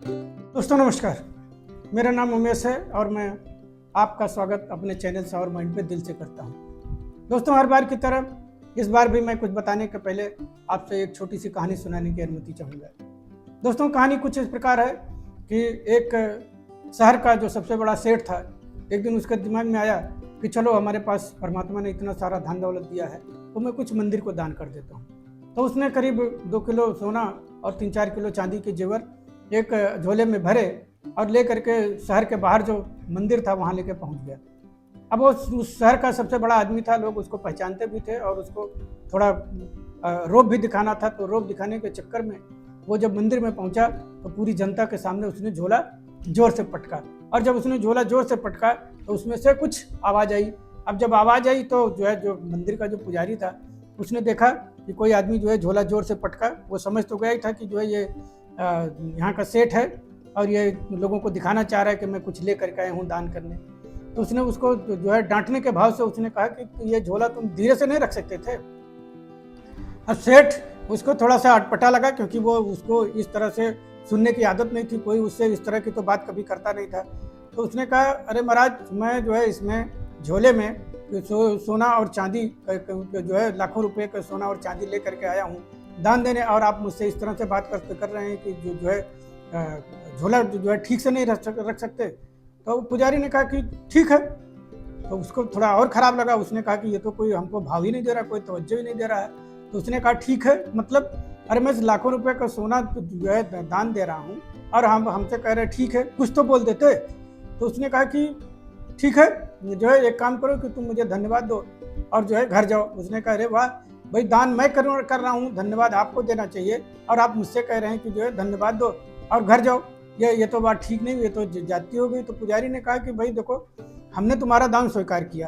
दोस्तों नमस्कार, मेरा नाम उमेश है और मैं आपका स्वागत अपने चैनल सावर माइंड पे दिल से करता हूँ। दोस्तों हर बार की तरह इस बार भी मैं कुछ बताने के पहले आपसे एक छोटी सी कहानी सुनाने की अनुमति चाहूँगा। दोस्तों कहानी कुछ इस प्रकार है कि एक शहर का जो सबसे बड़ा सेठ था, एक दिन उसके दिमाग में आया कि चलो हमारे पास परमात्मा ने इतना सारा धन दौलत दिया है तो मैं कुछ मंदिर को दान कर देता हूँ। तो उसने करीब 2 किलो सोना और 3-4 किलो चांदी के जेवर एक झोले में भरे और ले करके शहर के बाहर जो मंदिर था वहाँ लेके पहुँच गया। अब वो उस शहर का सबसे बड़ा आदमी था, लोग उसको पहचानते भी थे और उसको थोड़ा रौब भी दिखाना था। तो रौब दिखाने के चक्कर में वो जब मंदिर में पहुँचा तो पूरी जनता के सामने उसने झोला जोर से पटका, और जब उसने झोला जोर से पटका तो उसमें से कुछ आवाज़ आई। अब जब आवाज़ आई तो जो मंदिर का जो पुजारी था उसने देखा कि कोई आदमी जो है झोला जोर से पटका। वो समझ तो गया ही था कि जो है ये यहाँ का सेठ है और ये लोगों को दिखाना चाह रहा है कि मैं कुछ ले करके आया हूँ दान करने। तो उसने उसको जो है डांटने के भाव से उसने कहा कि ये झोला तुम धीरे से नहीं रख सकते थे। अब सेठ उसको थोड़ा सा अटपटा लगा, क्योंकि वो उसको इस तरह से सुनने की आदत नहीं थी, कोई उससे इस तरह की तो बात कभी करता नहीं था। तो उसने कहा, अरे महाराज, मैं जो है इसमें झोले में सोना और चांदी जो है लाखों रुपए का सोना और चांदी ले करके आया हूँ दान देने, और आप मुझसे इस तरह से बात कर रहे हैं कि जो है झोला जो है ठीक से नहीं रख सकते। तो पुजारी ने कहा कि ठीक है। तो उसको थोड़ा और ख़राब लगा, उसने कहा कि ये तो कोई हमको भाव ही नहीं दे रहा, कोई तवज्जो ही नहीं दे रहा है। तो उसने कहा ठीक है, मतलब अरे मैं लाखों रुपए का सोना जो है दान दे रहा हूँ और हमसे कह रहे ठीक है, कुछ तो बोल देते। तो उसने कहा कि ठीक है, जो है एक काम करो कि तुम मुझे धन्यवाद दो और जो है घर जाओ। उसने कहा, अरे वाह भाई, दान मैं कर रहा हूँ, धन्यवाद आपको देना चाहिए, और आप मुझसे कह रहे हैं कि जो है धन्यवाद दो और घर जाओ, ये तो बात ठीक नहीं, ये तो जाती हो गई। तो पुजारी ने कहा कि भाई देखो, हमने तुम्हारा दान स्वीकार किया,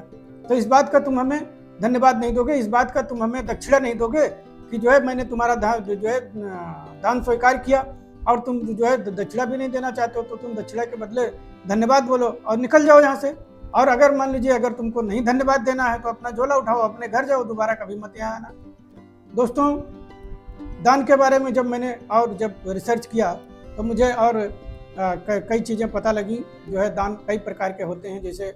तो इस बात का तुम हमें धन्यवाद नहीं दोगे, इस बात का तुम हमें दक्षिणा नहीं दोगे कि जो है मैंने तुम्हारा दान स्वीकार किया और तुम जो है दक्षिणा भी नहीं देना चाहते हो, तो तुम दक्षिणा के बदले धन्यवाद बोलो और निकल जाओ यहाँ से। और अगर मान लीजिए अगर तुमको नहीं धन्यवाद देना है तो अपना झोला उठाओ, अपने घर जाओ, दोबारा कभी मत यहाँ आना। दोस्तों दान के बारे में जब मैंने और जब रिसर्च किया तो मुझे और कई चीज़ें पता लगी। जो है दान कई प्रकार के होते हैं, जैसे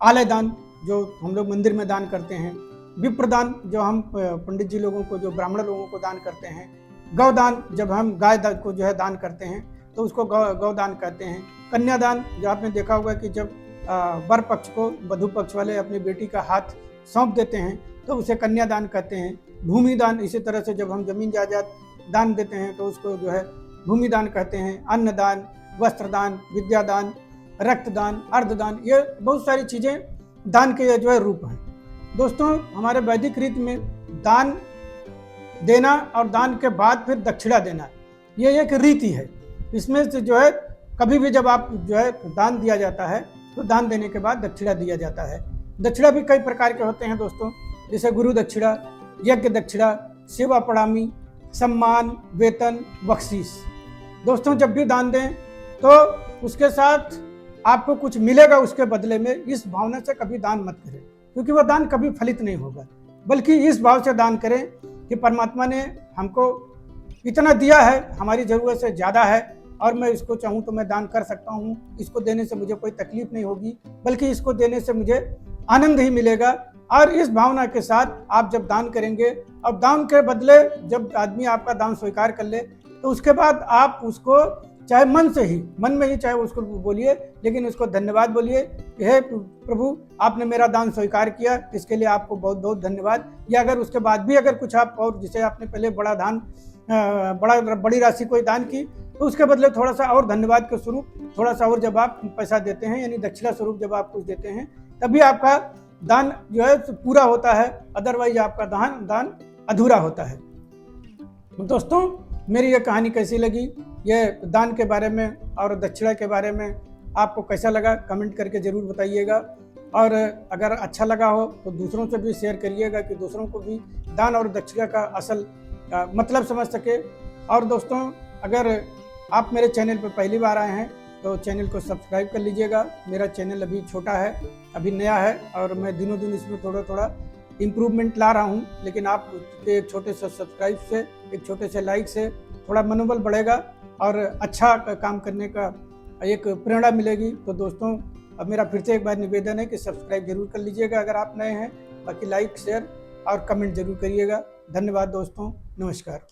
आलय दान जो हम लोग मंदिर में दान करते हैं, विप्रदान जो हम पंडित जी लोगों को, जो ब्राह्मण लोगों को दान करते हैं, गौदान जब हम गाय को जो है दान करते हैं तो उसको गौदान कहते हैं, कन्यादान जो आपने देखा होगा कि जब वर पक्ष को वधु पक्ष वाले अपनी बेटी का हाथ सौंप देते हैं तो उसे कन्यादान कहते हैं, भूमि दान इसी तरह से जब हम जमीन जायदाद दान देते हैं तो उसको जो है भूमि दान कहते हैं, अन्नदान, वस्त्रदान, विद्यादान, रक्तदान, अर्धदान, ये बहुत सारी चीज़ें दान के जो है रूप हैं। दोस्तों हमारे वैदिक रीति में दान देना और दान के बाद फिर दक्षिणा देना, ये एक रीति है। इसमें से जो है कभी भी जब आप जो है दान दिया जाता है तो दान देने के बाद दक्षिणा दिया जाता है। दक्षिणा भी कई प्रकार के होते हैं दोस्तों, जैसे गुरु दक्षिणा, यज्ञ दक्षिणा, सेवा पड़ामी, सम्मान, वेतन, बख्शीश। दोस्तों जब भी दान दें तो उसके साथ आपको कुछ मिलेगा उसके बदले में, इस भावना से कभी दान मत करें, क्योंकि वह दान कभी फलित नहीं होगा। बल्कि इस भाव से दान करें कि परमात्मा ने हमको इतना दिया है, हमारी ज़रूरत से ज़्यादा है और मैं इसको चाहूँ तो मैं दान कर सकता हूँ, इसको देने से मुझे कोई तकलीफ नहीं होगी, बल्कि इसको देने से मुझे आनंद ही मिलेगा। और इस भावना के साथ आप जब दान करेंगे और दान के बदले जब आदमी आपका दान स्वीकार कर ले तो उसके बाद आप उसको चाहे मन में ही चाहे उसको बोलिए, लेकिन उसको धन्यवाद बोलिए, हे प्रभु आपने मेरा दान स्वीकार किया, इसके लिए आपको बहुत बहुत धन्यवाद। या अगर उसके बाद भी अगर कुछ आप और जिसे आपने पहले बड़ी राशि कोई दान की तो उसके बदले थोड़ा सा और धन्यवाद के स्वरूप थोड़ा सा और जब आप पैसा देते हैं, यानी दक्षिणा स्वरूप जब आप कुछ देते हैं, तभी आपका दान जो है पूरा होता है, अदरवाइज आपका दान अधूरा होता है। दोस्तों मेरी ये कहानी कैसी लगी, ये दान के बारे में और दक्षिणा के बारे में आपको कैसा लगा, कमेंट करके ज़रूर बताइएगा। और अगर अच्छा लगा हो तो दूसरों से भी शेयर करिएगा कि दूसरों को भी दान और दक्षिणा का असल मतलब समझ सके। और दोस्तों अगर आप मेरे चैनल पर पहली बार आए हैं तो चैनल को सब्सक्राइब कर लीजिएगा। मेरा चैनल अभी छोटा है, अभी नया है और मैं दिनों दिन इसमें थोड़ा थोड़ा इम्प्रूवमेंट ला रहा हूँ, लेकिन आप एक छोटे से सब्सक्राइब से, एक छोटे से लाइक से थोड़ा मनोबल बढ़ेगा और अच्छा काम करने का एक प्रेरणा मिलेगी। तो दोस्तों, अब मेरा फिर से एक बार निवेदन है कि सब्सक्राइब जरूर कर लीजिएगा अगर आप नए हैं। बाकी लाइक, शेयर और कमेंट जरूर करिएगा। धन्यवाद दोस्तों, नमस्कार।